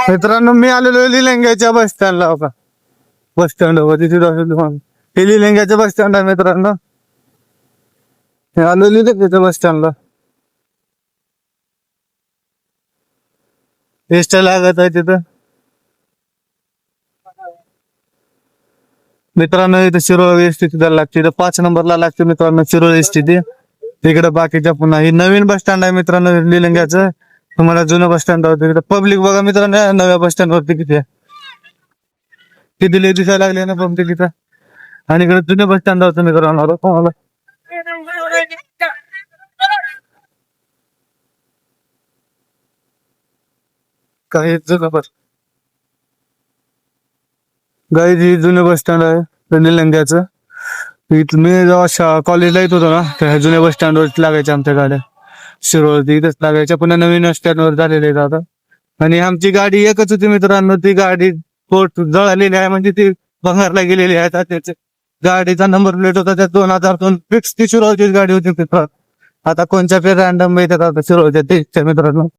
मित्रांनो मी आलेलो लिलंग्याच्या बस स्टँडला होता. बस स्टँड हे लिलंग्याच्या बस स्टँड आहे मित्रांनो. हे आलो लिलंग्याच्या बस स्टँडला. एसट्या लागत आहे तिथं मित्रांनो. इथं शिरोळ एसटी तिथं लागते. इथं 5 नंबरला लागते मित्रांनो शिरोळ एसटी. तिकडे बाकीच्या पुन्हा ही नवीन बस स्टँड आहे मित्रांनो लिलंग्याचं. तुम्हाला जुनं बस स्टँड होतं तिकडे पब्लिक बघा मित्रांनो. नव्या बस स्टँड वरती किती लय दिसायला लागले ना पब्लिक इथं. आणि इकडे जुनं बस स्टँड होतं मित्रांनो. तुम्हाला काही जुनं बस गाई जुनं बस स्टँड आहे निलंग्याचं. इथं मी जेव्हा कॉलेजला येत होतो ना त्या जुन्या बस स्टँड वर लागायच्या आमच्या गाड्या. शिरोळती इथंच लागायच्या. पुन्हा नवीन स्टँड वर झालेले आहेत आता. आणि आमची गाडी एकच होती मित्रांनो. ती गाडी पोट जळालेली आहे म्हणजे ती भंगारला गेलेली आहे. त्याचे गाडीचा नंबर प्लेट होता त्या 2002 फिक्स ती शिरोळचीच गाडी होती मित्रांनो. आता कोणच्या पे रॅन्डम मिळतात आता शिरोळच्या ते मित्रांनो.